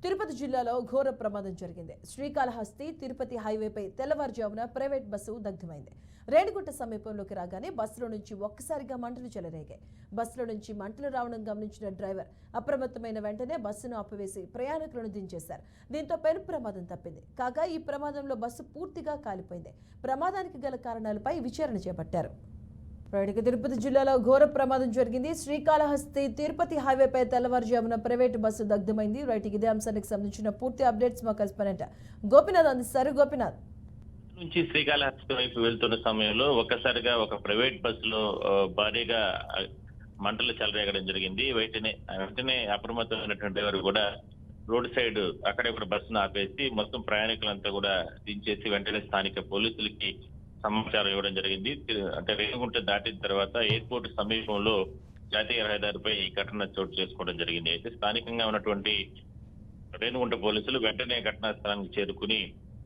తిరుపతి జిల్లాలో ఘోర ప్రమాదం జరిగింది. శ్రీకాళహస్తి తిరుపతి హైవేపై తెల్లవారుజామున ప్రైవేట్ బస్సు దగ్ధమైంది. రేణిగుంట సమీపంలోకి రాగానే బస్సులో నుంచి ఒక్కసారిగా మంటలు చెలరేగాయి. బస్సులో నుంచి మంటలు రావడం గమనించిన డ్రైవర్ అప్రమత్తమైన వెంటనే బస్సును ఆపివేసి ప్రయాణికులను దించేశారు. దీంతో పెను ప్రమాదం తప్పింది. కాగా ఈ ప్రమాదంలో బస్సు పూర్తిగా కాలిపోయింది. ప్రమాదానికి గల కారణాలపై విచారణ చేపట్టారు. తిరుపతి జిల్లాలో ఘోర ప్రమాదం జరిగింది. శ్రీకాళహస్తి తిరుపతి హైవేపై తెల్లవారుజామున ప్రైవేటు బస్సు దగ్ధమైంది. ఇదే అంశానికి సంబంధించిన పూర్తి అప్డేట్స్ మా కరెస్పాండెంట్ గోపినాథ్ అందిస్తారు. గోపినాథ్, నుంచి శ్రీకాళహస్తి వైపు వెళ్తున్న సమయంలో ఒక్కసారిగా ఒక ప్రైవేట్ బస్సులో భారీగా మంటలు చెలరేగడం జరిగింది. వెంటనే అప్రమత్తమైనటువంటి డ్రైవర్ కూడా రోడ్ సైడ్ అక్కడే కూడా బస్సును ఆపేసి మొత్తం ప్రయాణికులంతా కూడా దించేసి వెంటనే స్థానిక పోలీసులకి సమాచారం ఇవ్వడం జరిగింది. అంటే రేణిగుంట దాటిన తర్వాత ఎయిర్పోర్ట్ సమీపంలో జాతీయ రహదారిపై ఈ ఘటన చోటు చేసుకోవడం జరిగింది. అయితే స్థానికంగా ఉన్నటువంటి రేణిగుంట పోలీసులు వెంటనే ఘటనా స్థలానికి చేరుకుని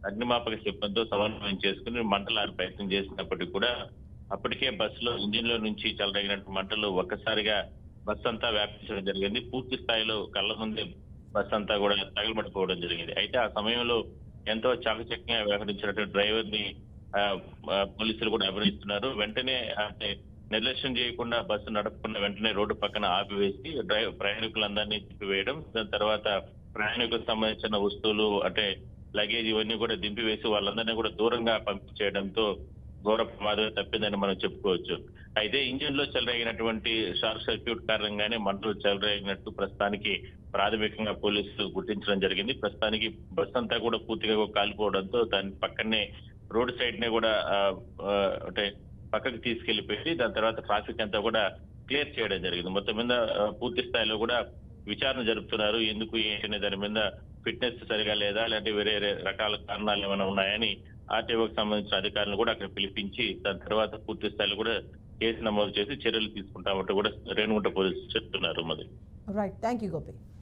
అగ్నిమాపక సిబ్బందితో సమన్వయం చేసుకుని మంటలు ప్రయత్నం చేసినప్పటికీ కూడా అప్పటికే బస్సులో ఇంజిన్ లో నుంచి చెలరేగినట్టు మంటలు ఒక్కసారిగా బస్సు అంతా వ్యాపించడం జరిగింది. పూర్తి స్థాయిలో కళ్ళ ముందే బస్సు అంతా కూడా తగలబడిపోవడం జరిగింది. అయితే ఆ సమయంలో ఎంతో చాకచక్యంగా వ్యవహరించినటువంటి డ్రైవర్ ని పోలీసులు కూడా అభినందిస్తున్నారు. వెంటనే అంటే నిర్లక్ష్యం చేయకుండా బస్సు నడపకుండా వెంటనే రోడ్డు పక్కన ఆపివేసి ప్రయాణికులందరినీ తిప్పివేయడం, దాని తర్వాత ప్రయాణికులకు సంబంధించిన వస్తువులు అంటే లగేజ్ ఇవన్నీ కూడా దింపివేసి వాళ్ళందరినీ కూడా దూరంగా పంపించేయడంతో ఘోర ప్రమాదం తప్పిందని మనం చెప్పుకోవచ్చు. అయితే ఇంజిన్ లో చెలరేగినటువంటి షార్ట్ సర్క్యూట్ కారణంగానే మంటలు చెలరేగినట్టు ప్రస్తుతానికి ప్రాథమికంగా పోలీసులు గుర్తించడం జరిగింది. ప్రస్తుతానికి బస్ అంతా కూడా పూర్తిగా కాలిపోవడంతో దాని పక్కనే రోడ్ సైడ్ నే కూడా అంటే పక్కకి తీసుకెళ్లిపోయి దాని తర్వాత ట్రాఫిక్ అంతా కూడా క్లియర్ చేయడం జరిగింది. మొత్తం మీద పూర్తి స్థాయిలో కూడా విచారణ జరుపుతున్నారు. ఎందుకు ఏంటనే దాని మీద ఫిట్నెస్ సరిగా లేదా, లేదంటే వేరే రకాల కారణాలు ఏమైనా ఉన్నాయని ఆర్టీఓకి సంబంధించిన అధికారులను కూడా అక్కడ పిలిపించి దాని తర్వాత పూర్తి స్థాయిలో కూడా కేసు నమోదు చేసి చర్యలు తీసుకుంటామంటూ కూడా రేణిగుంట పోలీసులు చెప్తున్నారు. మరి రైట్, థ్యాంక్ యూ గోపి.